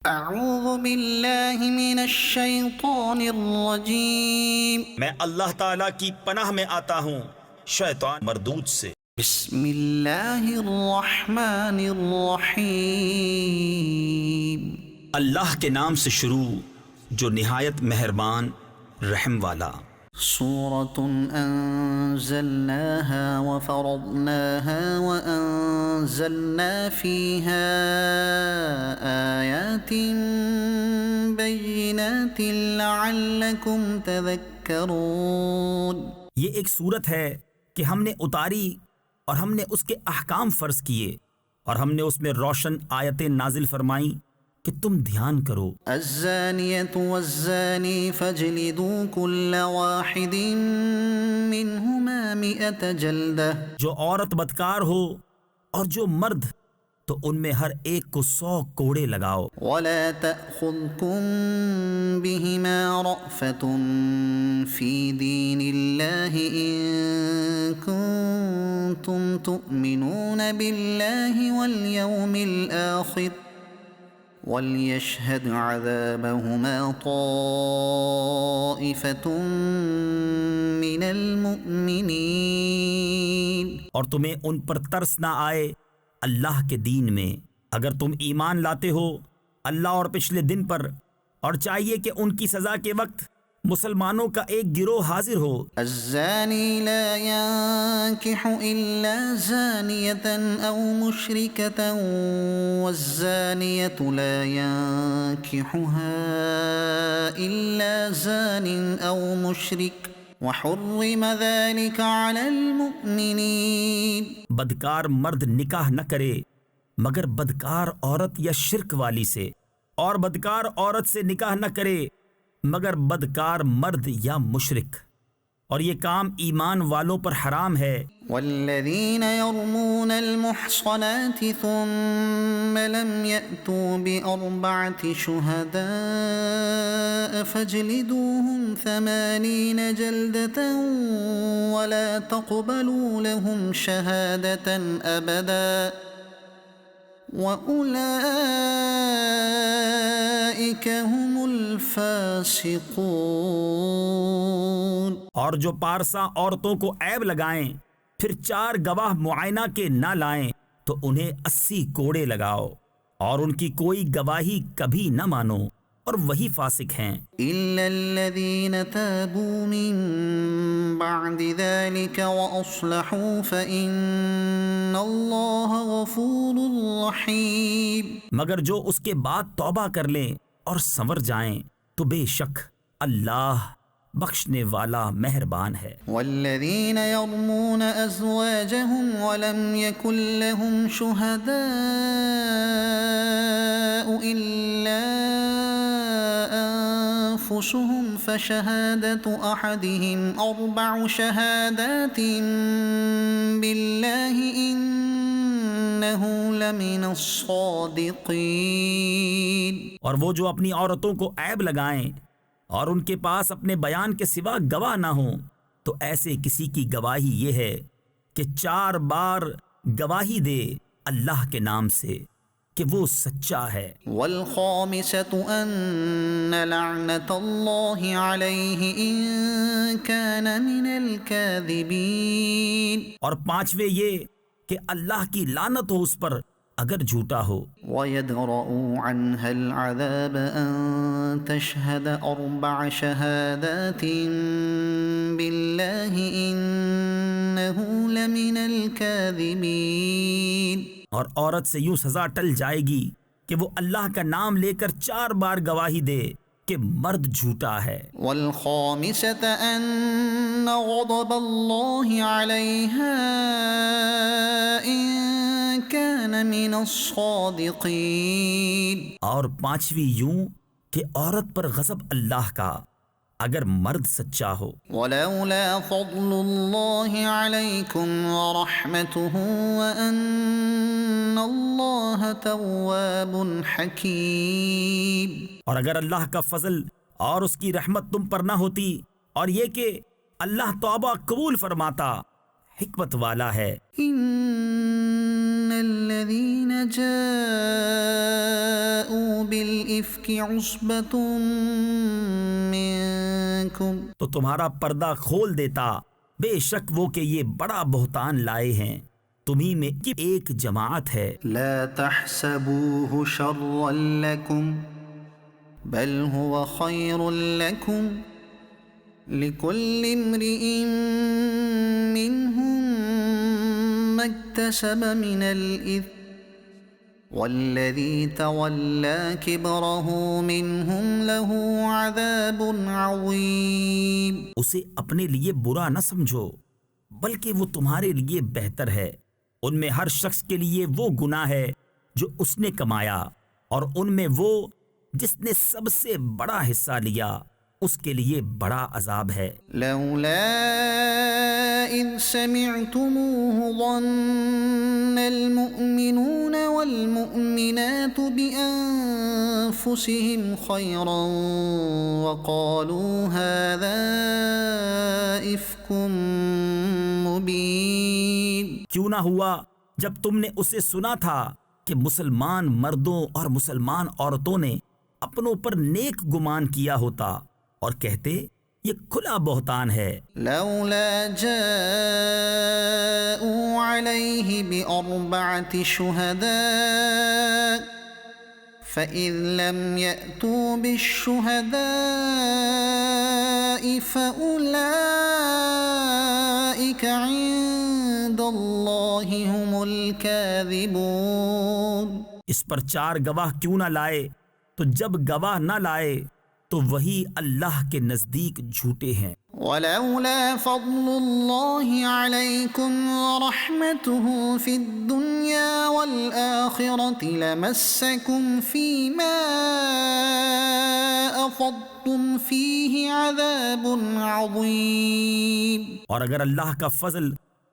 اعوذ باللہ من الشیطان الرجیم، میں اللہ تعالیٰ کی پناہ میں آتا ہوں شیطان مردود سے۔ بسم اللہ الرحمن الرحیم، اللہ کے نام سے شروع جو نہایت مہربان رحم والا۔ سورة أنزلناها وفرضناها وأنزلنا فيها آيات بينات لعلكم تذكرون۔ یہ ایک صورت ہے کہ ہم نے اتاری اور ہم نے اس کے احکام فرض کیے اور ہم نے اس میں روشن آیتیں نازل فرمائیں کہ تم دھیان کرو۔ الزانية والزاني فاجلدوا كل واحد منهما 100 جلدة، جو عورت بدکار ہو اور جو مرد تو ان میں ہر ایک کو 100 کوڑے لگاؤ۔ ولا تأخذكم بهما رأفة في دين الله إن كنتم تؤمنون بالله واليوم الآخر وَلْيَشْهَدْ عَذَابَهُمَا طَائِفَةٌ مِّنَ الْمُؤْمِنِينَ۔ اور تمہیں ان پر ترس نہ آئے اللہ کے دین میں اگر تم ایمان لاتے ہو اللہ اور پچھلے دن پر، اور چاہیے کہ ان کی سزا کے وقت مسلمانوں کا ایک گروہ حاضر ہو۔ الزانی لا ينكح إلا زانية أو مشركة والزانية لا ينكحها إلا زان أو مشرك وحرم ذلك على المؤمنين۔ بدکار مرد نکاح نہ کرے مگر بدکار عورت یا شرک والی سے، اور بدکار عورت سے نکاح نہ کرے مگر بدکار مرد یا مشرک، اور یہ کام ایمان والوں پر حرام ہے۔ والذین يرمون المحصنات ثم لم يأتوا بأربعة شهداء فاجلدوهم 80 جلدة ولا تقبلوا لهم شهادة أبدا وَأُولَئِكَ هُمُ الْفَاسِقُونَ۔ اور جو پارسا عورتوں کو عیب لگائیں پھر 4 گواہ معائنہ کے نہ لائیں تو انہیں 80 کوڑے لگاؤ، اور ان کی کوئی گواہی کبھی نہ مانو، اور وہی فاسق ہیں۔ إِلَّا الَّذِينَ تَابُوا مِن بَعْدِ ذَلِكَ وَأَصْلَحُوا فَإِنَّ اللَّهَ غَفُورٌ رَّحِيمٌ۔ مگر جو اس کے بعد توبہ کر لیں اور سنور جائیں تو بے شک اللہ بخشنے والا مہربان ہے۔ والذین یرمون ازواجهم ولم یکن لهم شهداء الا انفسهم فشهادة احدهم 4 شهادات بالله انه لمن الصادقین۔ اور وہ جو اپنی عورتوں کو عیب لگائیں اور ان کے پاس اپنے بیان کے سوا گواہ نہ ہوں تو ایسے کسی کی گواہی یہ ہے کہ 4 بار گواہی دے اللہ کے نام سے کہ وہ سچا ہے۔ والخامسة أن لعنة الله عليه إن كان من الكاذبين۔ اور 5ویں یہ کہ اللہ کی لعنت ہو اس پر اگر جھوٹا ہو۔ وَيَدْرَؤُ عَنْهَا الْعَذَابَ أَن تَشْهَدَ 4 شَهَادَاتٍ بِاللَّهِ إِنَّهُ لَمِنَ الْكَاذِبِينَ۔ اور عورت سے یوں سزا ٹل جائے گی کہ وہ اللہ کا نام لے کر 4 بار گواہی دے کہ مرد جھوٹا ہے۔ والخامسة أن غضب الله عليها إن كان من الصادقين۔ اور 5ویں یوں کہ عورت پر غضب اللہ کا اگر مرد سچا ہو۔ ولولا فضل الله عليكم ورحمته وأن الله تواب حكيم۔ اور اگر اللہ کا فضل اور اس کی رحمت تم پر نہ ہوتی اور یہ کہ اللہ توبہ قبول فرماتا، حکمت والا ہے۔ إن الذين جاءوا بالإفك عصبة منكم تو تمہارا پردہ کھول دیتا، بے شک وہ کہ یہ بڑا بہتان لائے ہیں تمہیں میں کی ایک جماعت ہے۔ لا تحسبوه شرا لكم بل هو خير لكم لكل امرئ منهم ما اكتسب من الإثم والذي تولى كبره منهم له عذاب عظيم۔ اسے اپنے لیے برا نہ سمجھو بلکہ وہ تمہارے لیے بہتر ہے۔ ان میں ہر شخص کے لیے وہ گناہ ہے جو اس نے کمایا، اور ان میں وہ جس نے سب سے بڑا حصہ لیا اس کے لیے بڑا عذاب ہے۔ لولا إذ سمعتموه ظن المؤمنون والمؤمنات بأنفسهم خيرا وقالوا هذا إفك مبين۔ کیوں نہ ہوا جب تم نے اسے سنا تھا کہ مسلمان مردوں اور مسلمان عورتوں نے اپنوں پر نیک گمان کیا ہوتا اور کہتے یہ کھلا بہتان ہے۔ لولا جاءوا عليه بأربعة شهداء فإذ لم يأتوا بالشهداء فأولئك عند الله هم الكاذبون۔ اس پر 4 گواہ کیوں نہ لائے؟ تو جب گواہ نہ لائے تو وہی اللہ کے نزدیک جھوٹے ہیں۔ ولولا فضل الله عليكم ورحمته في الدنيا والآخرة لمسكم فيما أفضتم فيه عذاب عظيم۔ اور اگر اللہ کا فضل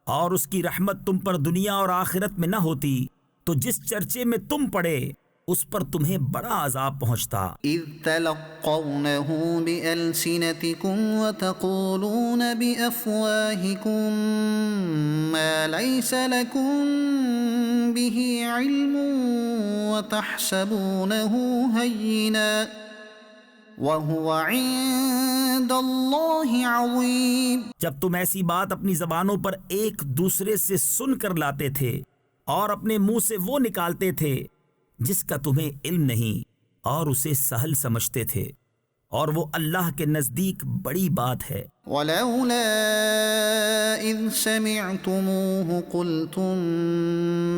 اور اس کی رحمت تم پر دنیا اور آخرت میں نہ ہوتی تو جس چرچے میں تم پڑے اس پر تمہیں بڑا عذاب پہنچتا۔ إذ تلقونه بألسنتكم وتقولون بأفواهكم ما ليس لكم به علم وتحسبونه هينا وهو عند الله عظيم۔ جب تم ایسی بات اپنی زبانوں پر ایک دوسرے سے سن کر لاتے تھے اور اپنے منہ سے وہ نکالتے تھے جس کا تمہیں علم نہیں اور اسے سہل سمجھتے تھے، اور وہ اللہ کے نزدیک بڑی بات ہے۔ ولولا إذ سمعتموه قلتم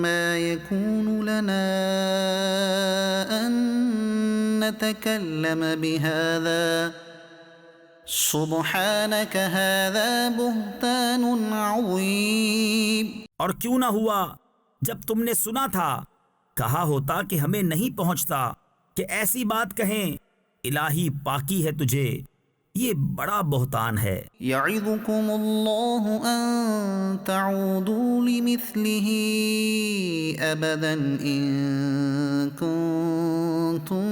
ما يكون لنا أن نتكلم بهذا سبحانك هذا بهتان عظيم۔ اور کیوں نہ ہوا جب تم نے سنا تھا، کہا ہوتا کہ ہمیں نہیں پہنچتا کہ ایسی بات کہیں، الہی پاکی ہے تجھے، یہ بڑا بہتان ہے۔ يعظكم الله أن تعودوا لمثله أبدا إن كنتم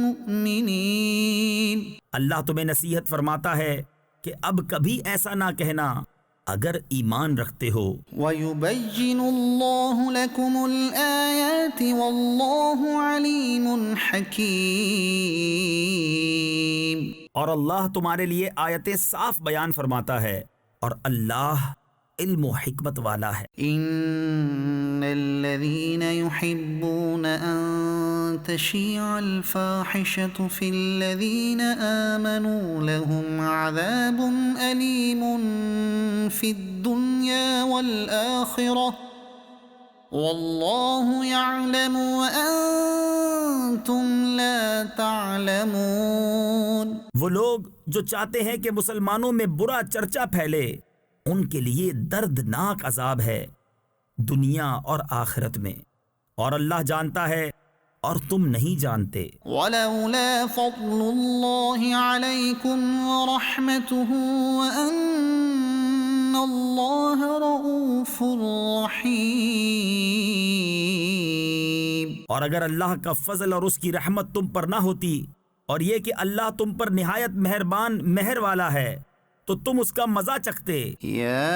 مؤمنين۔ اللہ تمہیں نصیحت فرماتا ہے کہ اب کبھی ایسا نہ کہنا اگر ایمان رکھتے ہو۔ وَيُبَيِّنُ اللَّهُ لَكُمُ الْآيَاتِ وَاللَّهُ عَلِيمٌ حَكِيمٌ۔ اور اللہ تمہارے لیے آیتیں صاف بیان فرماتا ہے، اور اللہ علم و حکمت والا ہے۔ إِنَّ الَّذِينَ يُحِبُّونَ أَن تَشِيعَ الْفَاحِشَةُ فِي الَّذِينَ آمَنُوا لَهُمْ عَذَابٌ أَلِيمٌ فِي الدُّنْيَا وَالْآخِرَةِ وَاللَّهُ يَعْلَمُ وَأَنْتُمْ لَا تَعْلَمُونَ۔ وہ لوگ جو چاہتے ہیں کہ مسلمانوں میں برا چرچا پھیلے، ان کے لیے دردناک عذاب ہے دنیا اور آخرت میں، اور اللہ جانتا ہے اور تم نہیں جانتے۔ وَلَوْلَا فَضْلُ اللَّهِ عَلَيْكُمْ وَرَحْمَتُهُ وَأَنَّ اللَّهَ رَءُوفٌ رَحِيمٌ۔ اور اگر اللہ کا فضل اور اس کی رحمت تم پر نہ ہوتی، اور یہ کہ اللہ تم پر نہایت مہربان مہر والا ہے، تو تم اس کا مزہ چکھتے۔ يا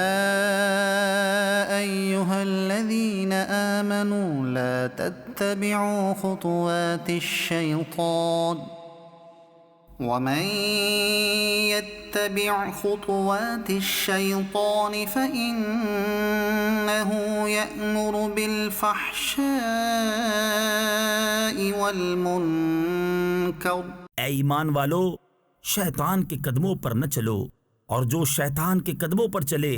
أيها الذين آمنوا لا تتبعوا خطوات الشيطان ومن يتبع خطوات الشيطان فإنه يأمر بالفحشاء والمنكر۔ اے ایمان والو، شیطان کے قدموں پر نہ چلو، اور جو شیطان کے قدموں پر چلے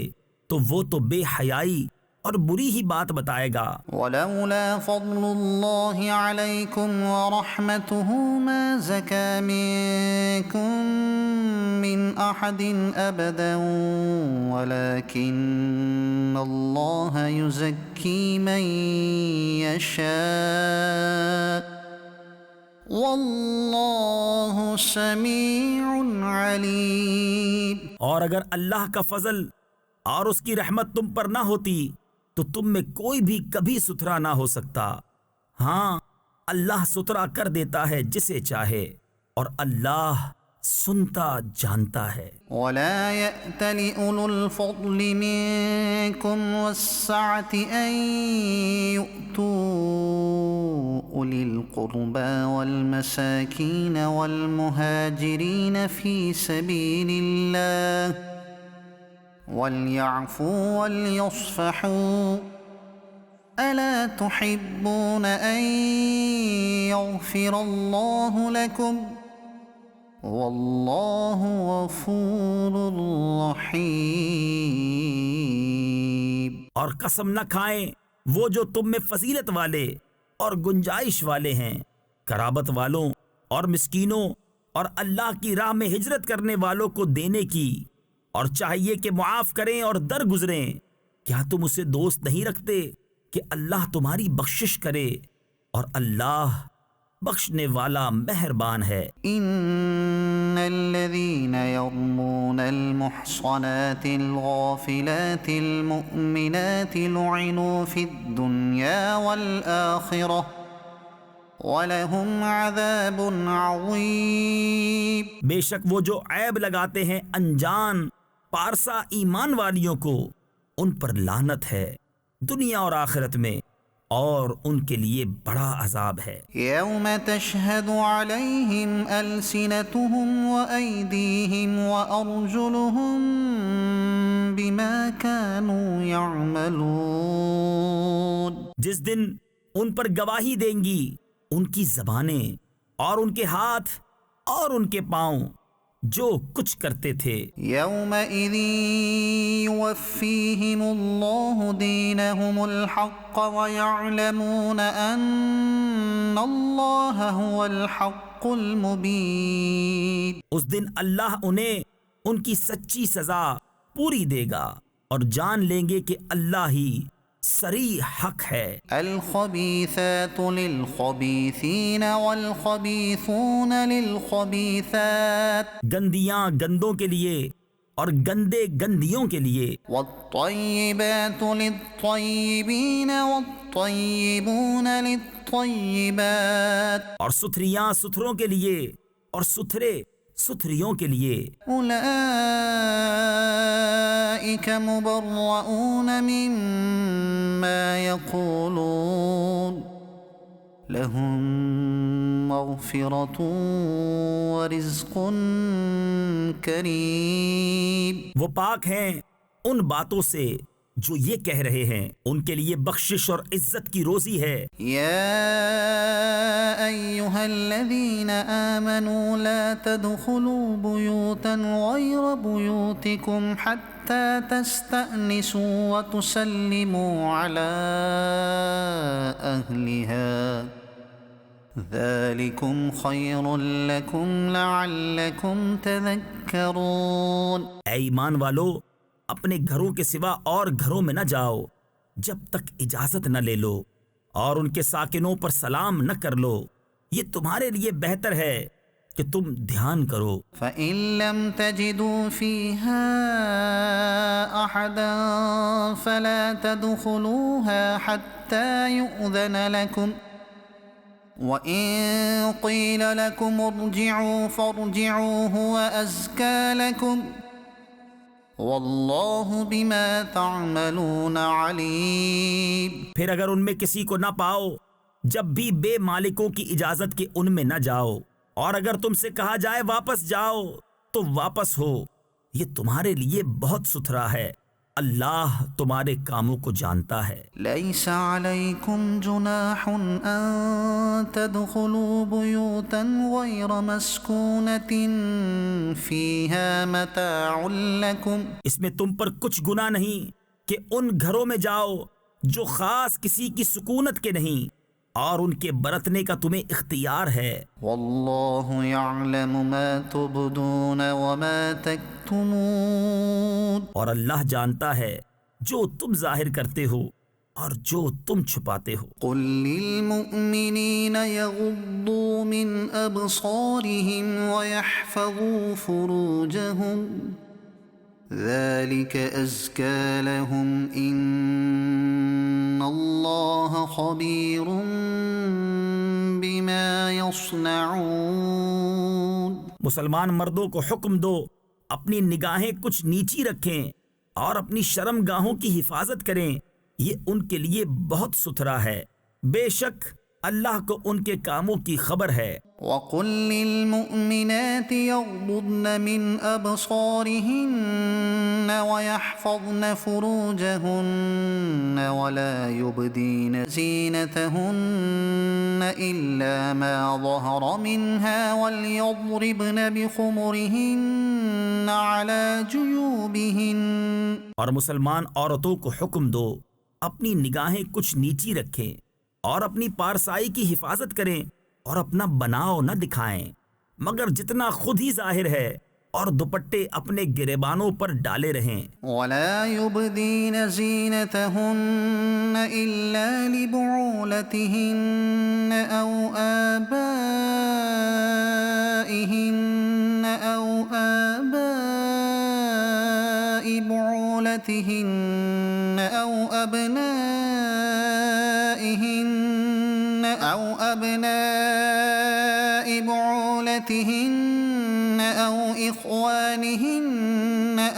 تو وہ تو بے حیائی اور بری ہی بات بتائے گا۔ ولولا فضل الله عليكم ورحمته ما زكى منكم من أحد أبدا ولكن الله يزكي من يشاء والله سميع عليم۔ اور اگر اللہ کا فضل اور اس کی رحمت تم پر نہ ہوتی تو تم میں کوئی بھی کبھی ستھرا نہ ہو سکتا۔ ہاں، اللہ ستھرا کر دیتا ہے جسے چاہے، اور اللہ سنتا جانتا ہے۔ ولا يأتل أولو الفضل منكم والسعة أن يؤتوا أولي القربى والمساكين والمهاجرين في سبيل الله وليعفوا وليصفحوا ألا تحبون أن يغفر الله لكم والله غفور رحیم۔ اور قسم نہ کھائیں وہ جو تم میں فضیلت والے اور گنجائش والے ہیں، قرابت والوں اور مسکینوں اور اللہ کی راہ میں ہجرت کرنے والوں کو دینے کی، اور چاہیے کہ معاف کریں اور درگزریں۔ کیا تم اسے دوست نہیں رکھتے کہ اللہ تمہاری بخشش کرے، اور اللہ بخشنے والا مہربان ہے۔ ان الذين يرمون المحصنات الغافلات المؤمنات لعنوا في الدنيا والآخرة وَلَهُمْ عَذَابٌ عَظِيمٌ۔ بے شک وہ جو عیب لگاتے ہیں انجان پارسا ایمان والیوں کو، ان پر لعنت ہے دنیا اور آخرت میں، اور ان کے لیے بڑا عذاب ہے۔ يَوْمَ تَشْهَدُ عَلَيْهِمْ أَلْسِنَتُهُمْ وَأَيْدِيهِمْ وَأَرْجُلُهُمْ بِمَا كَانُوا يَعْمَلُونَ۔ جس دن ان پر گواہی دیں گی ان کی زبانیں اور ان کے ہاتھ اور ان کے پاؤں جو کچھ کرتے تھے۔ يَوْمَئِذٍ يُوَفِّيهِمُ اللَّهُ دِينَهُمُ الْحَقَّ وَيَعْلَمُونَ أَنَّ اللَّهَ هُوَ الْحَقُّ الْمُبِينُ۔ اس دن اللہ انہیں ان کی سچی سزا پوری دے گا، اور جان لیں گے کہ اللہ ہی صریح حق ہے۔ الخبیثات للخبیثین والخبیثون للخبیثات، گندیاں گندوں کے لیے اور گندے گندیوں کے لیے۔ والطیبات للطیبین والطیبون للطیبات، اور ستھریاں ستھروں کے لیے اور ستھرے ستھریوں کے لیے۔ اولئک مبرؤون مما یقولون لهم مغفرۃ ورزق کریم۔ وہ پاک ہیں ان باتوں سے جو یہ کہہ رہے ہیں، ان کے لیے بخشش اور عزت کی روزی ہے۔ يا أيها الذين آمنوا لا تدخلوا بيوتا غير بيوتكم حتى تستأنسوا وتسلموا على أهلها ذلكم خير لكم لعلكم تذكرون۔ اے ایمان والو، اپنے گھروں کے سوا اور گھروں میں نہ جاؤ جب تک اجازت نہ لے لو، اور ان کے ساکنوں پر سلام نہ کر لو، یہ تمہارے لیے بہتر ہے کہ تم دھیان کرو۔ فَإِن لَّمْ تَجِدُوا فِيهَا أَحَدًا فَلَا تَدْخُلُوهَا حَتَّى يُؤْذَنَ لَكُمْ وَإِن قِيلَ لَكُمُ ارْجِعُوا فَارْجِعُوا هُوَ أَزْكَىٰ لَكُمْ واللہ بما تعملون علیم۔ پھر اگر ان میں کسی کو نہ پاؤ جب بھی بے مالکوں کی اجازت کے ان میں نہ جاؤ، اور اگر تم سے کہا جائے واپس جاؤ تو واپس ہو، یہ تمہارے لیے بہت ستھرا ہے، اللہ تمہارے کاموں کو جانتا ہے۔ لیس علیکم جناح ان تدخلوا بیوتا غیر مسکونۃ فیہا متاع لکم، اس میں تم پر کچھ گناہ نہیں کہ ان گھروں میں جاؤ جو خاص کسی کی سکونت کے نہیں، اور ان کے برتنے کا تمہیں اختیار ہے۔ واللہ یعلم ما تبدون وما تکتمون، اور اللہ جانتا ہے جو تم ظاہر کرتے ہو اور جو تم چھپاتے ہو۔ قل للمؤمنین یغضوا من ابصارهم ویحفظوا فروجهم ذلك ازکی لهم ان اللہ خبیر بما یصنعون۔ مسلمان مردوں کو حکم دو اپنی نگاہیں کچھ نیچی رکھیں اور اپنی شرم گاہوں کی حفاظت کریں، یہ ان کے لیے بہت ستھرا ہے، بے شک اللہ کو ان کے کاموں کی خبر ہے۔ وَقُلْ لِلْمُؤْمِنَاتِ يَغْضُضْنَ مِنْ أَبْصَارِهِنَّ وَيَحْفَظْنَ فُرُوجَهُنَّ وَلَا يُبْدِينَ زِينَتَهُنَّ إِلَّا مَا ظَهَرَ مِنْهَا وَلْيَضْرِبْنَ بِخُمُرِهِنَّ عَلَى جُيُوبِهِنَّ۔ اور مسلمان عورتوں کو حکم دو اپنی نگاہیں کچھ نیچی رکھیں اور اپنی پارسائی کی حفاظت کریں اور اپنا بناؤ نہ دکھائیں مگر جتنا خود ہی ظاہر ہے، اور دوپٹے اپنے گریبانوں پر ڈالے رہیں۔ وَلَا يُبْدِينَ زِينَتَهُنَّ إِلَّا لِبُعُولَتِهِنَّ أَوْ آبَائِهِنَّ أَوْ آبَاءِ بُعُولَتِهِنَّ أَوْ أَبْنَاءِ بُعُولَتِهِنَّ أَوْ إِخْوَانِهِنَّ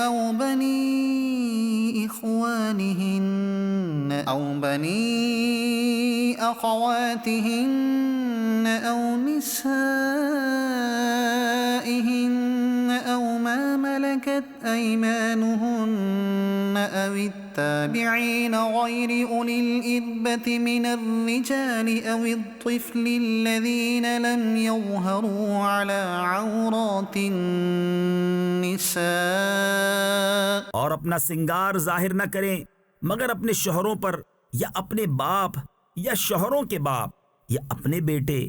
أَوْ بَنِي أَخَوَاتِهِنَّ أَوْ نِسَائِهِنَّ أَوْ مَا مَلَكَتْ أَيْمَانُهُنَّ أَوِ التَّابِعِينَ غَيْرِ أُولِي الْإِرْبَةِ مِنَ الرِّجَالِ أَوِ الطِّفْلِ الَّذِينَ لَمْ يَظْهَرُوا عَلَى عَوْرَاتِ النِّسَاءِ، اور اپنا سنگار ظاہر نہ کریں مگر اپنے شوہروں پر یا اپنے باپ یا شوہروں کے باپ یا اپنے بیٹے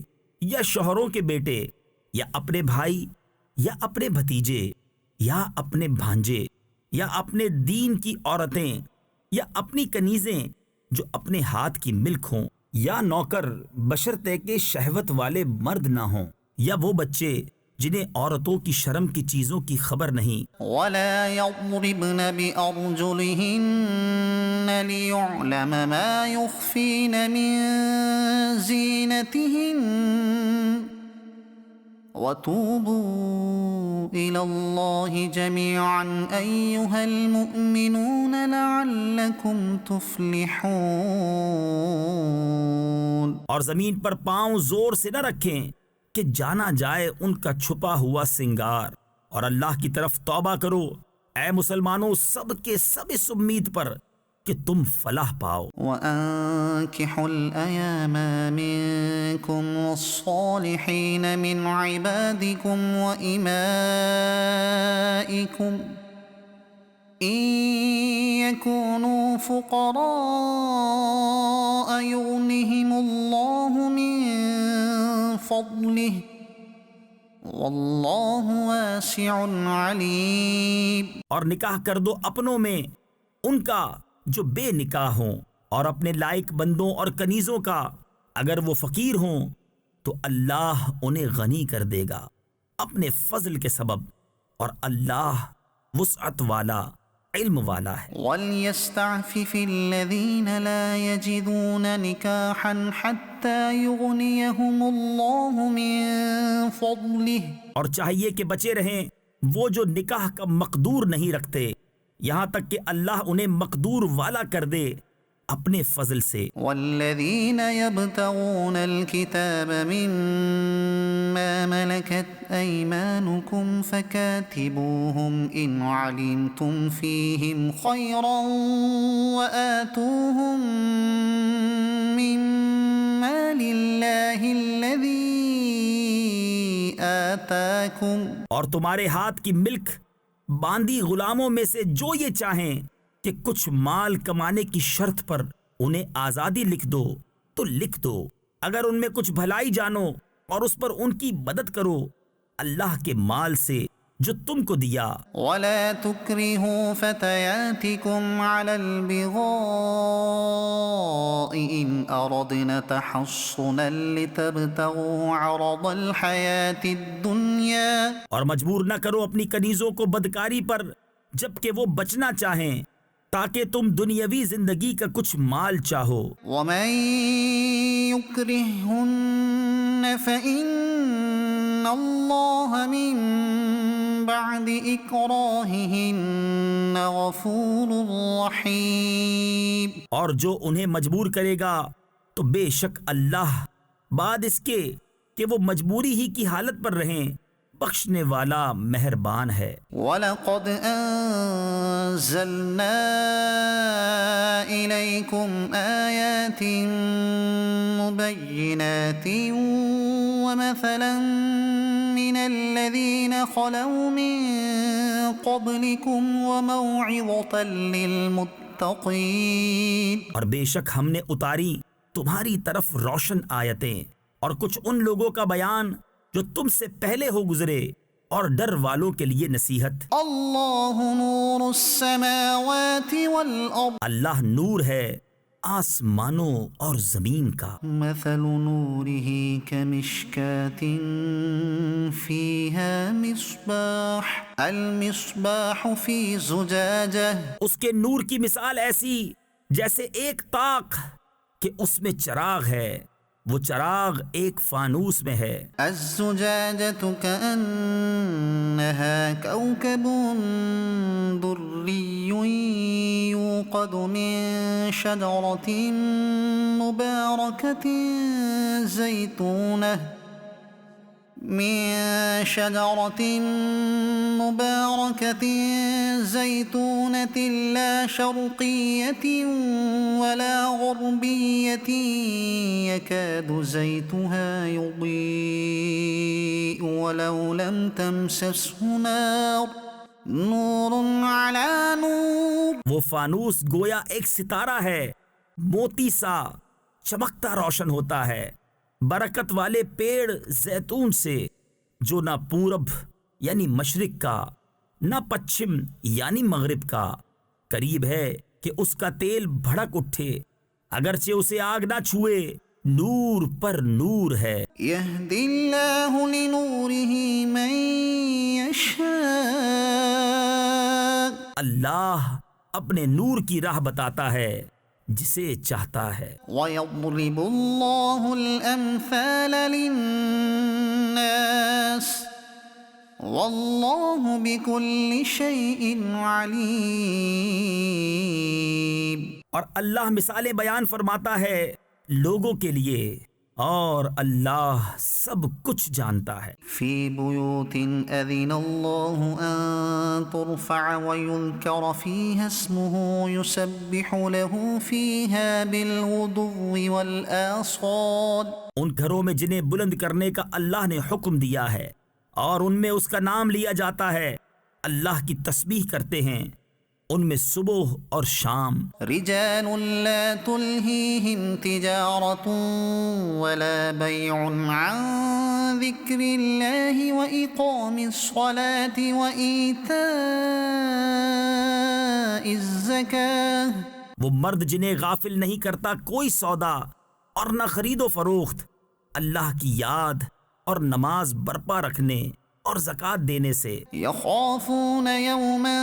یا شوہروں کے بیٹے یا اپنے بھائی یا اپنے بھتیجے یا اپنے بھانجے یا اپنے دین کی عورتیں یا اپنی کنیزیں جو اپنے ہاتھ کی ملک ہوں، یا نوکر بشرطے کے شہوت والے مرد نہ ہوں، یا وہ بچے جنہیں عورتوں کی شرم کی چیزوں کی خبر نہیں۔ وَلَا يَضْرِبْنَ بِأَرْجُلِهِنَّ لِيُعْلَمَ مَا يُخْفِينَ مِنْ زِينَتِهِنَّ وَتُوبُوا إِلَى اللَّهِ جَمِيعًا أَيُّهَا الْمُؤْمِنُونَ لَعَلَّكُمْ تُفْلِحُونَ۔ اور زمین پر پاؤں زور سے نہ رکھیں کہ جانا جائے ان کا چھپا ہوا سنگار، اور اللہ کی طرف توبہ کرو اے مسلمانوں سب کے سب اس امید پر کہ تم فلاح پاؤ۔ وَأَنكِحُوا الْأَيَامَ مِنكُمْ وَالصَّالِحِينَ مِنْ عِبَادِكُمْ وَإِمَائِكُمْ إِن يَكُونُوا فُقَرَاءَ يُغْنِهِمُ اللَّهُ مِن فَضْلِهِ وَاللَّهُ وَاسِعٌ عَلِيمٌ۔ اور نکاح کر دو اپنوں میں ان کا جو بے نکاح ہوں، اور اپنے لائق بندوں اور کنیزوں کا اگر وہ فقیر ہوں تو اللہ انہیں غنی کر دے گا اپنے فضل کے سبب، اور اللہ وسعت والا علم والا ہے۔ وَلْيَسْتَعْفِفِ الَّذِينَ لَا يَجِدُونَ نِكَاحًا حَتَّى يُغْنِيَهُمُ اللَّهُ مِن فَضْلِهِ، اور چاہیے کہ بچے رہیں وہ جو نکاح کا مقدور نہیں رکھتے یہاں تک کہ اللہ انہیں مقدور والا کر دے اپنے فضل سے۔ والذین یبتغون الکتاب مما ملکت ایمانکم فکاتبوہم ان علمتم فیہم خیرا وآتوہم مما للہ الذی آتاکم، اور تمہارے ہاتھ کی ملک باندھی غلاموں میں سے جو یہ چاہیں کہ کچھ مال کمانے کی شرط پر انہیں آزادی لکھ دو تو لکھ دو، اگر ان میں کچھ بھلائی جانو اور اس پر ان کی مدد کرو اللہ کے مال سے جو تم کو دیا۔ ولا تکرہوا فتياتكم على البغاء ان اردنا تحصنا لتبتغوا عرض الحیاة الدنیا، اور مجبور نہ کرو اپنی کنیزوں کو بدکاری پر جبکہ وہ بچنا چاہیں تاکہ تم دنیاوی زندگی کا کچھ مال چاہو۔ ومن یکرہن فإن اللہ من بعد اکراہہن غفور رحیم، اور جو انہیں مجبور کرے گا تو بے شک اللہ بعد اس کے کہ وہ مجبوری ہی کی حالت پر رہیں بخشنے والا مہربان ہے۔ وَلَقَدْ أَنزَلْنَا إِلَيْكُمْ آيَاتٍ مُبَيِّنَاتٍ وَمَثَلًا مِّنَ الَّذِينَ خَلَوْا مِن قَبْلِكُمْ وَمَوْعِظَةً لِّلْمُتَّقِينَ، اور بے شک ہم نے اتاری تمہاری طرف روشن آیتیں اور کچھ ان لوگوں کا بیان جو تم سے پہلے ہو گزرے اور ڈر والوں کے لیے نصیحت۔ اللہ نور السماوات والارض، اللہ نور ہے آسمانوں اور زمین کا۔ مثل نورہ کمشکاة فیہا مصباح، المصباح فی زجاجہ، اس کے نور کی مثال ایسی جیسے ایک طاق کہ اس میں چراغ ہے، وہ چراغ ایک فانوس میں ہے۔ الزجاجة كأنها كوكب دري يوقد من شجرة مباركة زيتونة لا شرقية ولا غربية يكاد زيتها يضيء ولو لم تمسسه نار، نور على نور، وہ فانوس گویا ایک ستارہ ہے، موتی سا چمکتا روشن ہوتا ہے، برکت والے پیڑ زیتون سے جو نہ پورب یعنی مشرق کا نہ پچھم یعنی مغرب کا، قریب ہے کہ اس کا تیل بھڑک اٹھے اگرچہ اسے آگ نہ چھوئے، نور پر نور ہے۔ يهدي الله لنوره من يشاء، اللہ اپنے نور کی راہ بتاتا ہے جسے چاہتا ہے۔ ويضرب الله الأمثال للناس والله بكل شيء عليم، اور اللہ مثالیں بیان فرماتا ہے لوگوں کے لیے اور اللہ سب کچھ جانتا ہے۔ في بيوت أذن الله أن ترفع ويذكر فيها اسمه يسبح له فيها بالغدو والآصال، ان گھروں میں جنہیں بلند کرنے کا اللہ نے حکم دیا ہے اور ان میں اس کا نام لیا جاتا ہے، اللہ کی تسبیح کرتے ہیں ان میں صبح اور شام۔ رجال لا تلهيهم تجارة ولا بيع عن ذكر الله وإقام الصلاة وإيتاء الزكاة، وہ مرد جنہیں غافل نہیں کرتا کوئی سودا اور نہ خرید و فروخت، اللہ کی یاد اور نماز برپا رکھنے اور زکوٰۃ دینے سے۔ يخافون يوما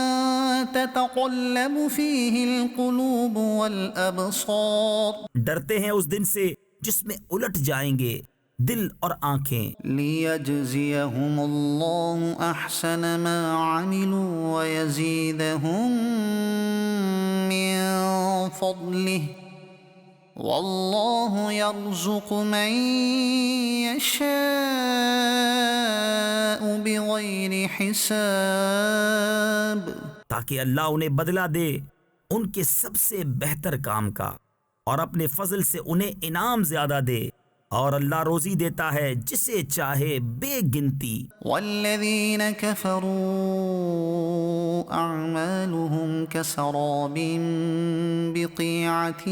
تتقلب فيه القلوب والأبصار، ڈرتے ہیں اس دن سے جس میں الٹ جائیں گے دل اور آنکھیں، ليجزيهم الله أحسن ما عملوا ويزيدهم من فضله والله يرزق من يشاء بغير حساب. تاکہ اللہ انہیں بدلہ دے ان کے سب سے بہتر کام کا اور اپنے فضل سے انہیں انعام زیادہ دے، اور اللہ روزی دیتا ہے جسے چاہے بے گنتی. والذين كفروا أعمالهم كسراب بقيعة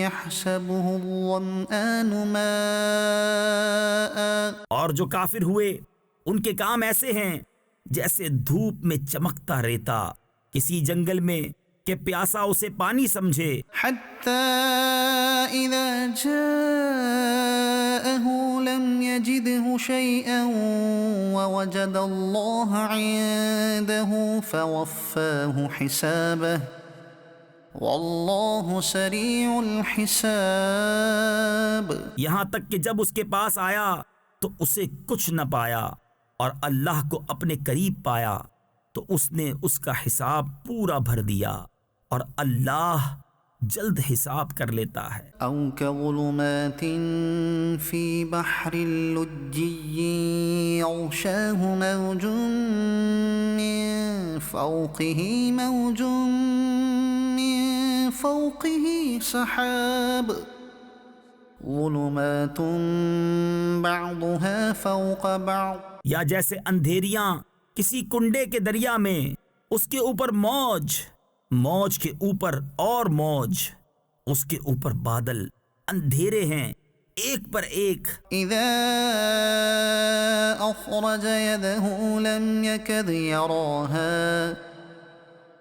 يحسبه الظمآن ماء. اور جو کافر ہوئے ان کے کام ایسے ہیں جیسے دھوپ میں چمکتا ریتا کسی جنگل میں کہ پیاسا اسے پانی سمجھے، حتى إذا جاءه لم يجده شيئا ووجد الله عنده فوفاه حسابه والله سريع الحساب. یہاں تک کہ جب اس کے پاس آیا تو اسے کچھ نہ پایا اور اللہ کو اپنے قریب پایا تو اس نے اس کا حساب پورا بھر دیا، اور اللہ جلد حساب کر لیتا ہے. أو كظلمات في بحر لجي يغشاه موج من فوقه موج من فوقه سحاب ظلمات بعضها فوق بعض. یا جیسے اندھیریاں کسی کنڈے کے دریا میں، اس کے اوپر موج، موج کے اوپر اور موج، اس کے اوپر بادل، اندھیرے ہیں ایک پر ایک. إذا أخرج يده لم يكد يراها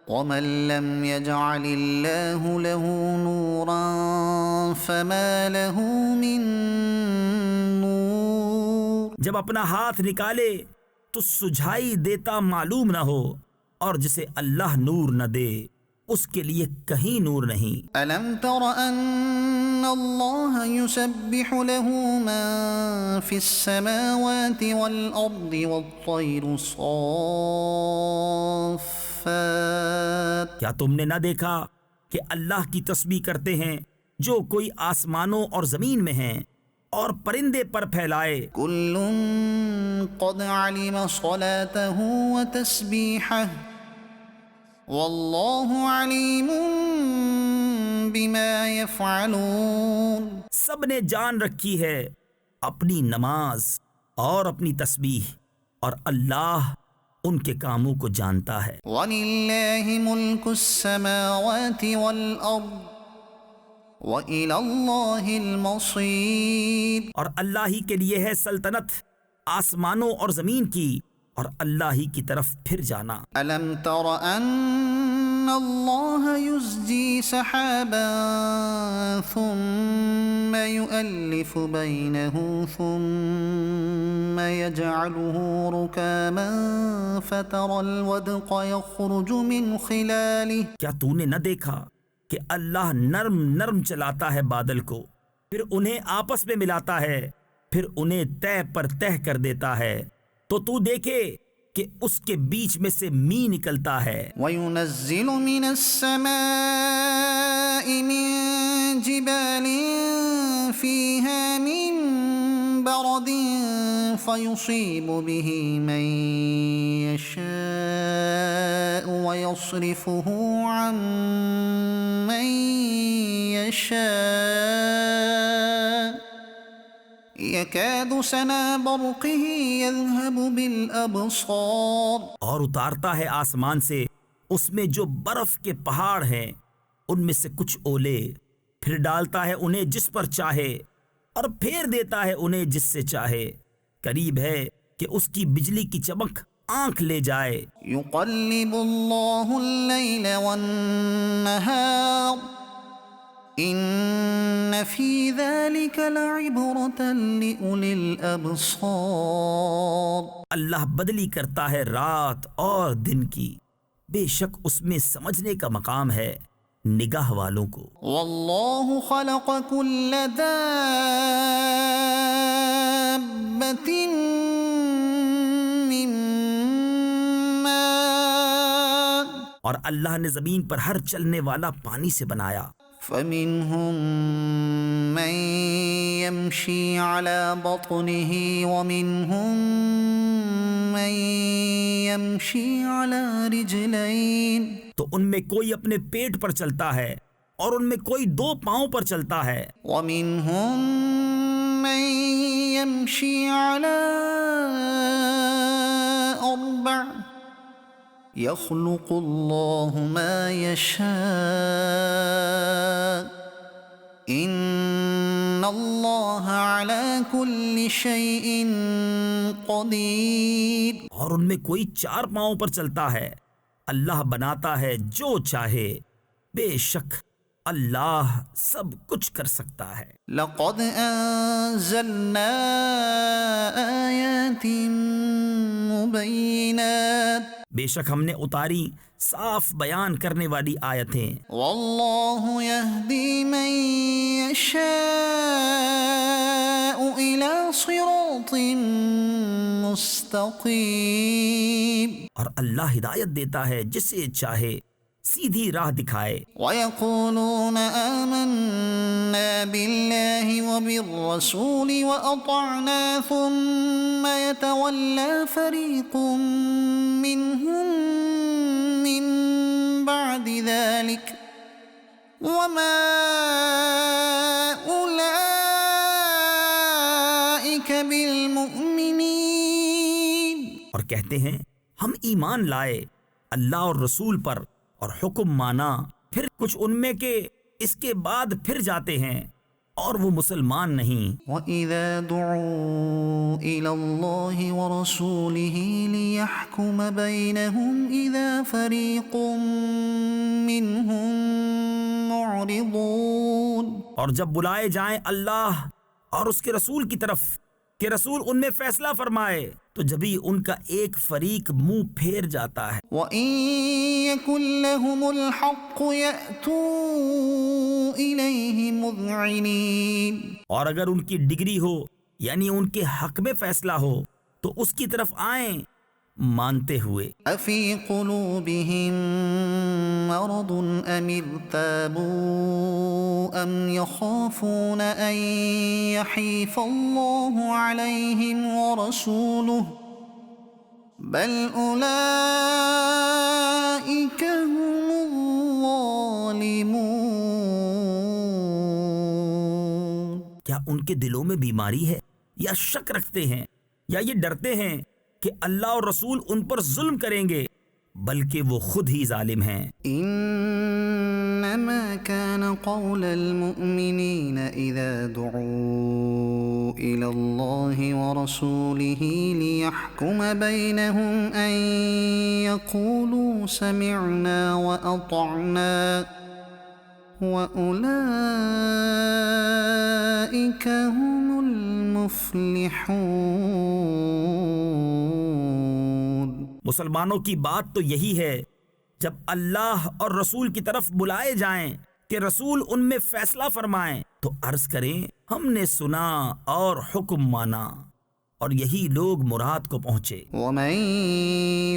ومن لم يجعل الله له نورا فما له من نور. جب اپنا ہاتھ نکالے تو سجھائی دیتا معلوم نہ ہو، اور جسے اللہ نور نہ دے اس کے لیے کہیں نور نہیں. ألم تر أن الله يسبح له من في السماوات والأرض والطير صافات. کیا تم نے نہ دیکھا کہ اللہ کی تسبیح کرتے ہیں جو کوئی آسمانوں اور زمین میں ہیں، اور پرندے پر پھیلائے. كل قد علم صلاته وتسبيحه والله عليم بما يفعلون. سب نے جان رکھی ہے اپنی نماز اور اپنی تسبیح، اور اللہ ان کے کاموں کو جانتا ہے. وَلِلَّهِ مُلْكُ السَّمَاوَاتِ وَالْأَرْضِ وَإِلَى اللَّهِ الْمَصِيرُ. اور اللہ ہی کے لیے ہے سلطنت آسمانوں اور زمین کی، اور اللہ ہی کی طرف پھر جانا. أَلَمْ تَرَ أَنَّ اللَّهَ يُزْجِي سَحَابًا ثُمَّ يُؤَلِّفُ بَيْنَهُ ثُمَّ يَجْعَلُهُ رُكَامًا فَتَرَى الْوَدْقَ يَخْرُجُ مِنْ خِلَالِهِ. کیا تو نے نہ دیکھا کہ اللہ نرم نرم چلاتا ہے بادل کو، پھر انہیں آپس میں ملاتا ہے، پھر انہیں تہ پر تہ کر دیتا ہے، تو تو دیکھے کہ اس کے بیچ میں سے می نکلتا ہے. وَيُنَزِّلُ مِنَ السَّمَاءِ مِن جِبَالٍ فِيهَا مِن بَرَدٍ فَيُصِيبُ بِهِ مَن يَشَاءُ وَيَصْرِفُهُ عَن مَّن يَشَاءُ يَكَادُ سَنَا بَرْقِهِ يَذْهَبُ بِالْأَبْصَارِ. اور اتارتا ہے آسمان سے اس میں جو برف کے پہاڑ ہیں، ان میں سے کچھ اولے، پھر ڈالتا ہے انہیں جس پر چاہے، اور پھیر دیتا ہے انہیں جس سے چاہے. قریب ہے کہ اس کی بجلی کی چمک آنکھ لے جائے. يُقَلِّبُ اللَّهُ اللَّيْلَ وَالنَّهَارَ إِنَّ فِي ذَلِكَ لَعِبْرَةً لِأُولِي الْأَبْصَارِ. اللہ بدلی کرتا ہے رات اور دن کی، بے شک اس میں سمجھنے کا مقام ہے نگاہ والوں کو۔ واللہ خلق کل دابۃ من ماء، اور اللہ نے زمین پر ہر چلنے والا پانی سے بنایا۔ فمنهم من يمشي على بطنه ومنهم من يمشي على رجلين، تو ان میں کوئی اپنے پیٹ پر چلتا ہے اور ان میں کوئی 2 پاؤں پر چلتا ہے، ومنهم من يمشي على 4، يخلق الله ما يشاء ان اللہ على كل شيء قدیر۔ اور ان میں کوئی 4 پاؤں پر چلتا ہے۔ اللہ بناتا ہے جو چاہے، بے شک اللہ سب کچھ کر سکتا ہے۔ لقد انزلنا آیات مبینات، بے شک ہم نے اتاری صاف بیان کرنے والی آیتیں۔ واللہ یہدی من یشاء الی صراط مستقیم، اور اللہ ہدایت دیتا ہے جسے چاہے سیدھی راہ دکھائے۔ وَيَقُولُونَ آمَنَّا بِاللَّهِ وَبِالرَّسُولِ وَأَطَعْنَا ثُمَّ يَتَوَلَّى فَرِيقٌ مِّنْهُم مِّن بَعْدِ ذَلِكَ وَمَا أُولَئِكَ بِالْمُؤْمِنِينَ، اور کہتے ہیں ہم ایمان لائے اللہ اور رسول پر اور حکم مانا، پھر کچھ ان میں کے اس کے بعد پھر جاتے ہیں اور وہ مسلمان نہیں۔ وَإِذَا دُعُوا إِلَى اللَّهِ وَرَسُولِهِ لِيَحْكُمَ بَيْنَهُمْ إِذَا فَرِيقٌ مِّنْهُمْ مُعْرِضُونَ، اور جب بلائے جائیں اللہ اور اس کے رسول کی طرف کہ رسول ان میں فیصلہ فرمائے، تو جبھی ان کا ایک فریق منہ پھیر جاتا ہے۔ وَإِن يَكُن لَّهُمُ الْحَقُّ يَأْتُوا إِلَيْهِ مُذْعِنِينَ، اور اگر ان کی ڈگری ہو یعنی ان کے حق میں فیصلہ ہو تو اس کی طرف آئیں مانتے ہوئے۔ أَفِي قُلُوبِهِم مَّرَضٌ أَمِ ارْتَابُوا أَمْ يَخَافُونَ أَن يَحِيفَ اللَّهُ عَلَيْهِمْ وَرَسُولُهُ بَلْ أُولَئِكَ هُمُ الظَّالِمُونَ، کیا ان کے دلوں میں بیماری ہے یا شک رکھتے ہیں یا یہ ڈرتے ہیں کہ اللہ اور رسول ان پر ظلم کریں گے، بلکہ وہ خود ہی ظالم ہیں۔ انما كان قول المؤمنين اذا دعوا الى الله ورسوله ليحكم بينهم ان يقولوا سمعنا واطعنا واولئك هم المفلحون۔ مسلمانوں کی بات تو یہی ہے، جب اللہ اور رسول کی طرف بلائے جائیں کہ رسول ان میں فیصلہ فرمائیں تو عرض کریں ہم نے سنا اور حکم مانا، اور یہی لوگ مراد کو پہنچے۔ وَمَن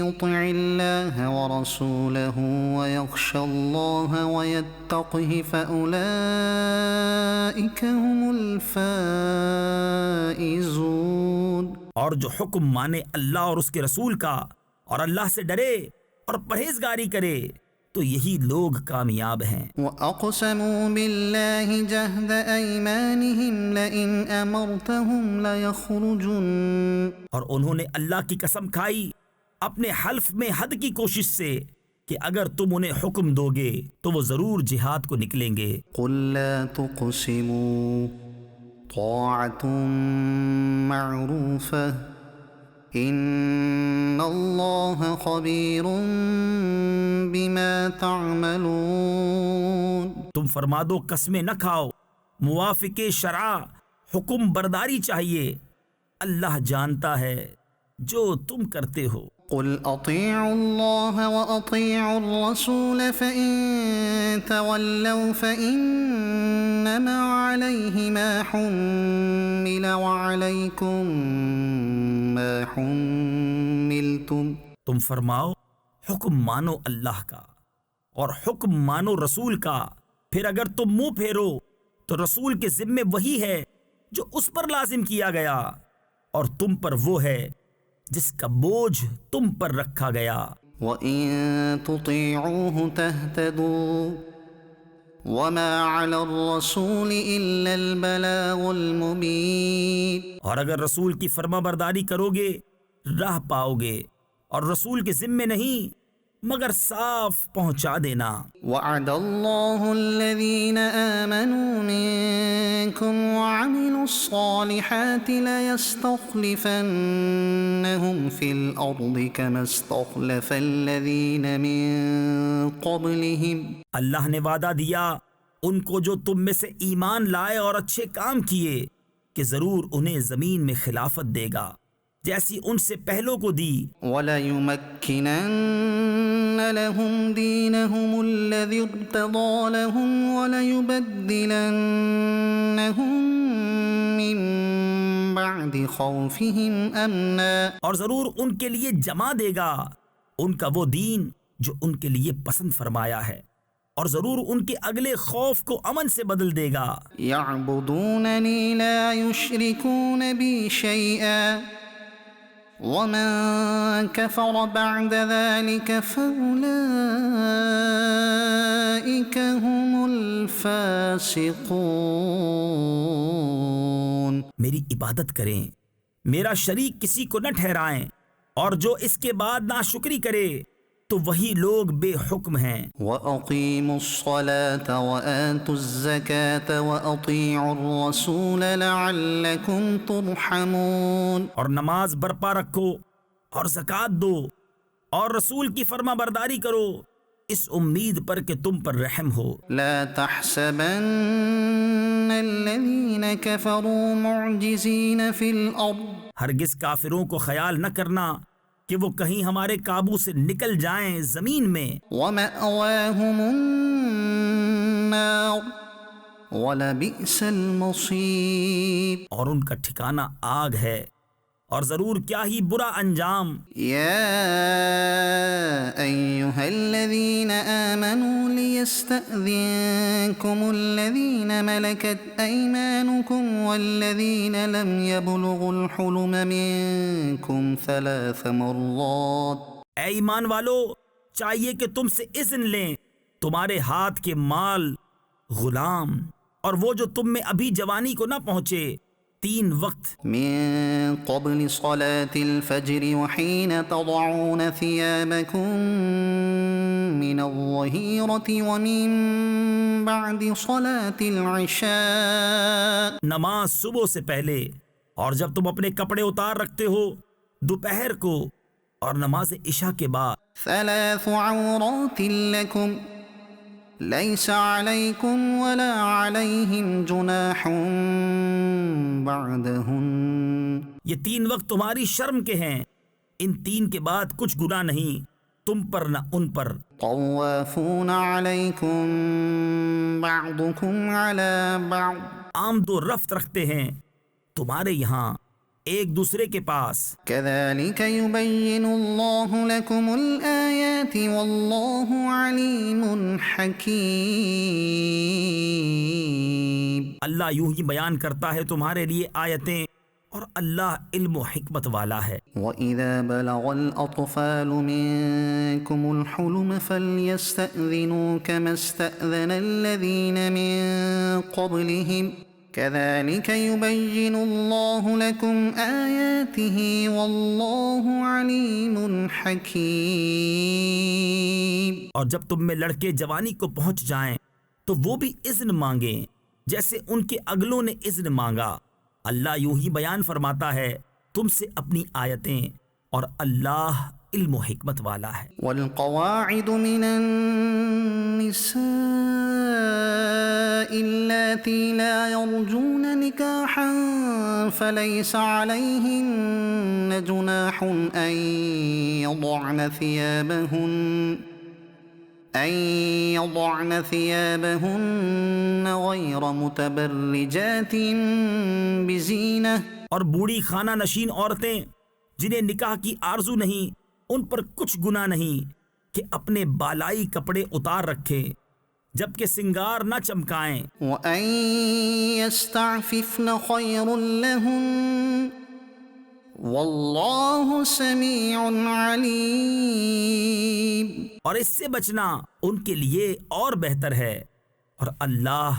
يُطِعِ اللَّهَ وَرَسُولَهُ وَيَخْشَ اللَّهَ وَيَتَّقْهِ فَأُولَئِكَ هُمُ الْفَائِزُونَ، اور جو حکم مانے اللہ اور اس کے رسول کا اور اللہ سے ڈرے اور پرہیزگاری کرے تو یہی لوگ کامیاب ہیں۔ وَأَقْسَمُوا بِاللَّهِ جَهْدَ أَيْمَانِهِمْ لَئِنْ أَمَرْتَهُمْ لَيَخْرُجُنَّ، اور انہوں نے اللہ کی قسم کھائی اپنے حلف میں حد کی کوشش سے کہ اگر تم انہیں حکم دو گے تو وہ ضرور جہاد کو نکلیں گے۔ قُل لَّا تُقْسِمُوا طَاعَةٌ مَّعْرُوفَةٌ ان اللہ خبیر بما تعملون، تم فرما دو قسمیں نہ کھاؤ، موافق شرع حکم برداری چاہیے، اللہ جانتا ہے جو تم کرتے ہو۔ قل اطیعوا اللہ واطیعوا الرسول فإن تولوا فإنما علیہ ما حمل وعلیکم ما حملتم. تم فرماؤ حکم مانو اللہ کا اور حکم مانو رسول کا، پھر اگر تم منہ پھیرو تو رسول کے ذمے وہی ہے جو اس پر لازم کیا گیا، اور تم پر وہ ہے جس کا بوجھ تم پر رکھا گیا. وَإِن تُطِيعُوهُ تَهْتَدُوا وَمَا عَلَى الرَّسُولِ إِلَّا الْبَلَاغُ الْمُبِينُ. اور اگر رسول کی فرما برداری کرو گے راہ پاؤ گے، اور رسول کے ذمے نہیں مگر صاف پہنچا دینا. وعد اللہ الذین آمنوا منکم وعملوا الصالحات لیستخلفنہم فی الارض کما استخلف الذین من قبلہم. اللہ نے وعدہ دیا ان کو جو تم میں سے ایمان لائے اور اچھے کام کیے کہ ضرور انہیں زمین میں خلافت دے گا جیسی ان سے پہلوں کو دی. وَلَيُمَكِّنَنَّ لَهُمْ دِينَهُمُ الَّذِي ارْتَضَىٰ لَهُمْ وَلَيُبَدِّلَنَّهُمْ مِن بَعْدِ خَوْفِهِمْ أَمْنًا. اور ضرور ان کے لیے جما دے گا ان کا وہ دین جو ان کے لیے پسند فرمایا ہے، اور ضرور ان کے اگلے خوف کو امن سے بدل دے گا. يَعْبُدُونَنِي لَا يُشْرِكُونَ بِي شَيْئًا وَمَن كَفَرَ بَعْدَ ذَلِكَ فَأُولَئِكَ هُمُ الْفَاسِقُونَ. میری عبادت کریں، میرا شریک کسی کو نہ ٹھہرائیں، اور جو اس کے بعد ناشکری کرے تو وہی لوگ بے حکم ہیں. وَأَقِيمُوا الصَّلَاةَ وَآتُوا الزَّكَاةَ وَأَطِيعُوا الرَّسُولَ لَعَلَّكُمْ تُرْحَمُونَ. اور نماز برپا رکھو اور زکوٰۃ دو اور رسول کی فرما برداری کرو اس امید پر کہ تم پر رحم ہو. لا تحسبن الذين كفروا معجزين في الأرض. ہرگز کافروں کو خیال نہ کرنا کہ وہ کہیں ہمارے قابو سے نکل جائیں زمین میں. وَمَأْوَاهُمُ النَّارُ وَلَبِئْسَ الْمَصِيرُ. اور ان کا ٹھکانہ آگ ہے اور ضرور کیا ہی برا انجام. يا أيها الذين آمنوا ليستأذنكم الذين ملكت أيمانكم والذين لم يبلغوا الحلم منكم 3 مرات. اے ایمان والو، چاہیے کہ تم سے اذن لیں تمہارے ہاتھ کے مال، غلام اور وہ جو تم میں ابھی جوانی کو نہ پہنچے 3 وقت. من قبل صلاة الفجر وحين تضعون ثيابكم من الظهيرة ومن بعد صلاة العشاء. نماز صبح سے پہلے اور جب تم اپنے کپڑے اتار رکھتے ہو دوپہر کو اور نماز عشاء کے بعد. 3 عورات لكم ليس عليكم ولا عليهم جناح بعدهن. یہ 3 وقت تمہاری شرم کے ہیں، ان 3 کے بعد کچھ گناہ نہیں تم پر نہ ان پر. طوافون عليكم بعضكم على بعض. آمد و رفت رکھتے ہیں تمہارے یہاں ایک دوسرے کے پاس. كذلك يبين الله لكم الآيات والله عليم حكيم. اللہ یوں ہی بیان کرتا ہے تمہارے لیے آیتیں اور اللہ علم و حکمت والا ہے. وَإِذَا بَلَغَ الْأَطْفَالُ مِنكُمُ الْحُلُمَ فَلْيَسْتَأْذِنُوا كَمَا اسْتَأْذَنَ الَّذِينَ مِن قَبْلِهِمْ كَذَلِكَ يُبَيِّنُ اللَّهُ لَكُمْ آيَاتِهِ وَاللَّهُ عَلِيمٌ حَكِيمٌ. اور جب تم میں لڑکے جوانی کو پہنچ جائیں تو وہ بھی اذن مانگیں جیسے ان کے اگلوں نے اذن مانگا. اللہ یوں ہی بیان فرماتا ہے تم سے اپنی آیتیں اور اللہ علم و حکمت والا ہے۔ والقواعد من النساء اللاتي لا يرجون نكاحا فليس عليهن جناح أن يضعن ثيابهن غير متبرجات بزينة۔ اور بوڑھی خانہ نشین عورتیں جنہیں نکاح کی آرزو نہیں، ان پر کچھ گناہ نہیں کہ اپنے بالائی کپڑے اتار رکھیں جبکہ سنگار نہ چمکائیں۔ وَأَن يَسْتَعْفِفْنَ خَيْرٌ لَهُنَّ وَاللَّهُ سَمِيعٌ عَلِيمٌ۔ اور اس سے بچنا ان کے لیے اور بہتر ہے، اور اللہ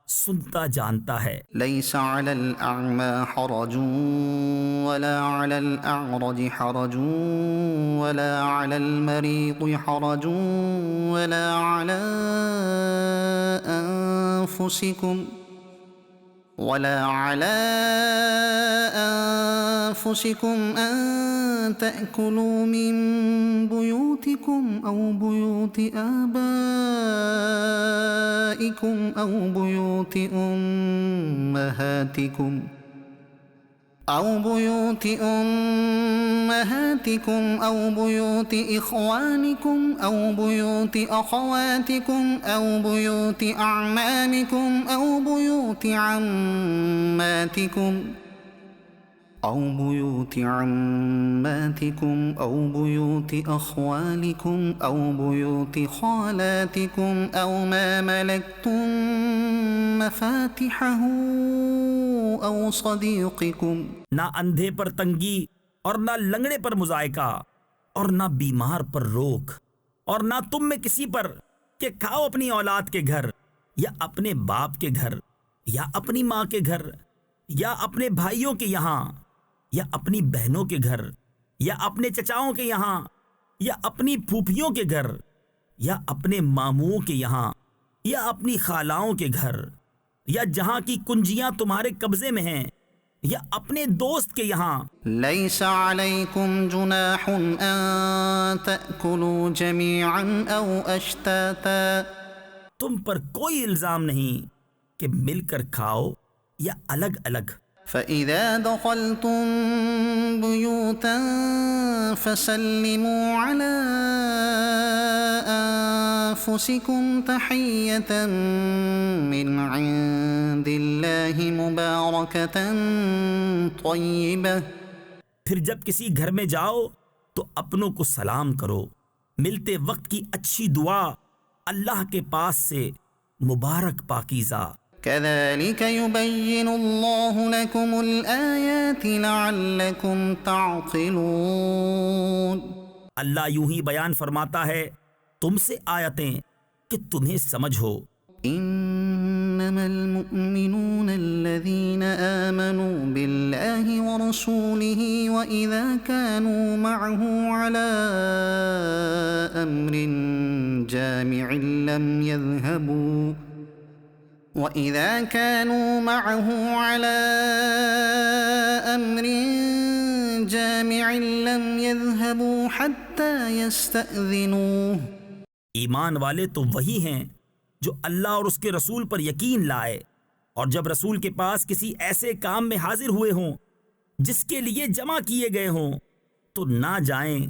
سنتا جانتا ہے۔ لَيْسَ عَلَى الْأَعْمَى حَرَجٌ وَلَا عَلَى الْأَعْرَجِ حَرَجٌ وَلَا عَلَى الْمَرِيضِ حَرَجٌ وَلَا عَلَى أَنفُسِكُمْ أَن تَأْكُلُوا مِن بُيُوتِكُمْ أَوْ بُيُوتِ آبَائِكُمْ أَوْ بُيُوتِ أُمَّهَاتِكُمْ أَوْ بُيُوتِ إِخْوَانِكُمْ أَوْ بُيُوتِ أَخَوَاتِكُمْ أَوْ بُيُوتِ أَعْمَامِكُمْ أَوْ بُيُوتِ عَمَّاتِكُمْ أَوْ بُيُوتِ أَخْوَالِكُمْ أَوْ بُيُوتِ خَالَاتِكُمْ أَوْ مَا مَلَكْتُمْ مَفَاتِحَهُ أَوْ صَدِيقِكُمْ۔ نہ اندھے پر تنگی اور نہ لنگڑے پر مضائقہ اور نہ بیمار پر روک، اور نہ تم میں کسی پر کہ کھاؤ اپنی اولاد کے گھر یا اپنے باپ کے گھر یا اپنی ماں کے گھر یا اپنے بھائیوں کے یہاں یا اپنی بہنوں کے گھر یا اپنے چچاؤں کے یہاں یا اپنی پھوپھیوں کے گھر یا اپنے ماموں کے یہاں یا اپنی خالاؤں کے گھر یا جہاں کی کنجیاں تمہارے قبضے میں ہیں یا اپنے دوست کے یہاں۔ لَيْسَ عَلَيْكُمْ جُنَاحٌ أَن تَأْكُلُوا جَمِيعًا أَوْ أَشْتَاتًا۔ تم پر کوئی الزام نہیں کہ مل کر کھاؤ یا الگ الگ۔ فَإِذَا دَخَلْتُم بُيُوتًا فَسَلِّمُوا عَلَىٰ أَنفُسِكُمْ تَحِيَّةً مِّنْ عِندِ اللَّهِ مُبَارَكَةً طَيِّبَةً۔ پھر جب کسی گھر میں جاؤ تو اپنوں کو سلام کرو، ملتے وقت کی اچھی دعا اللہ کے پاس سے مبارک پاکیزہ۔ كَذَلِكَ يُبَيِّنُ اللَّهُ لَكُمُ الْآيَاتِ لَعَلَّكُمْ تَعْقِلُونَ۔ اللہ یوں ہی بیان فرماتا ہے تم سے آیتیں کہ تمہیں سمجھ ہو۔ إنما المؤمنون الذين آمنوا بالله ورسوله وإذا كانوا معه على أمر جامع لم يذهبوا حتى يستأذنوه۔ ایمان والے تو وہی ہیں جو اللہ اور اس کے رسول پر یقین لائے، اور جب رسول کے پاس کسی ایسے کام میں حاضر ہوئے ہوں جس کے لیے جمع کیے گئے ہوں تو نہ جائیں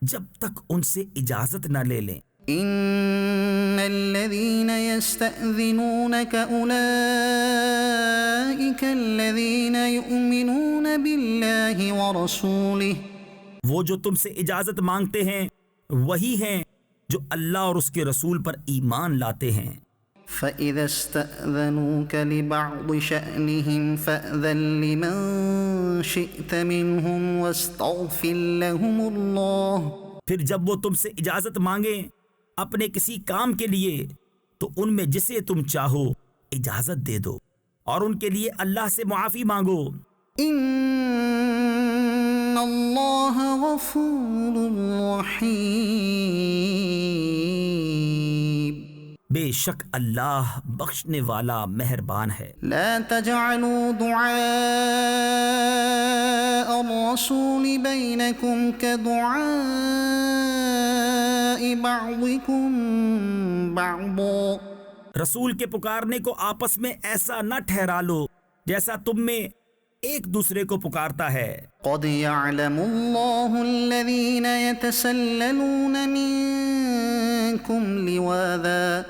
جب تک ان سے اجازت نہ لے لیں۔ إن الذين يستأذنونك أولئك الذين يؤمنون بالله ورسوله۔ وہ جو تم سے اجازت مانگتے ہیں وہی ہیں جو اللہ اور اس کے رسول پر ایمان لاتے ہیں۔ فَإِذَا اسْتَأْذَنُوكَ لِبَعْضِ شَأْنِهِمْ فَأْذَن لِّمَن شِئْتَ مِنْهُمْ وَاسْتَغْفِرْ لَهُمُ اللَّهَ۔ پھر جب وہ تم سے اجازت مانگیں اپنے کسی کام کے لیے تو ان میں جسے تم چاہو اجازت دے دو اور ان کے لیے اللہ سے معافی مانگو۔ ان اللہ غفور رحیم۔ بے شک اللہ بخشنے والا مہربان ہے۔ لا تجعلوا دعاء الرسول بينكم كدعاء بعضكم بعضا، رسول کے پکارنے کو آپس میں ایسا نہ ٹھہرا لو جیسا تم میں ایک دوسرے کو پکارتا ہے۔ قد يعلم الله الذين يتسللون منكم لواذا،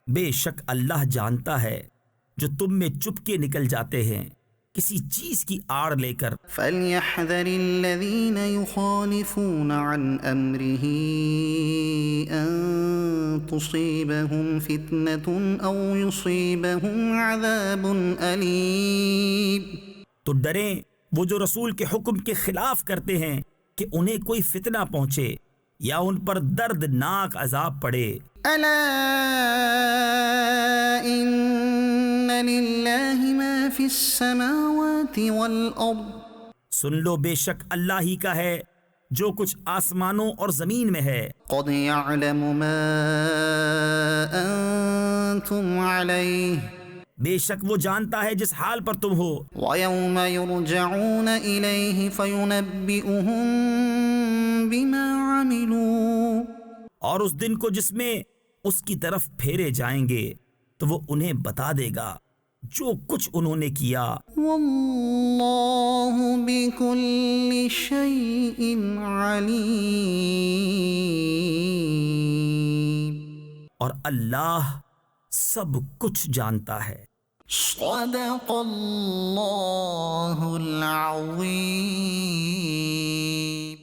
بے شک اللہ جانتا ہے جو تم میں چپ کے نکل جاتے ہیں کسی چیز کی آڑ لے کر۔ فليحذر الذين يخالفون عن أمره أن تصيبهم فتنة أو يصيبهم عذاب أليم، تو ڈریں وہ جو رسول کے حکم کے خلاف کرتے ہیں کہ انہیں کوئی فتنہ پہنچے یا ان پر دردناک عذاب پڑے۔ ألا إن لله ما في السماوات والأرض، سن لو بے شک اللہ ہی کا ہے جو کچھ آسمانوں اور زمین میں ہے۔ قد يعلم ما أنتم عليه، بے شک وہ جانتا ہے جس حال پر تم ہو۔ ويوم يرجعون إليه فينبئهم بما عملوا، اور اس دن کو جس میں اس کی طرف پھیرے جائیں گے تو وہ انہیں بتا دے گا جو کچھ انہوں نے کیا۔ والله بكل شيء عليم، اور اللہ سب کچھ جانتا ہے۔ صدق الله العظيم۔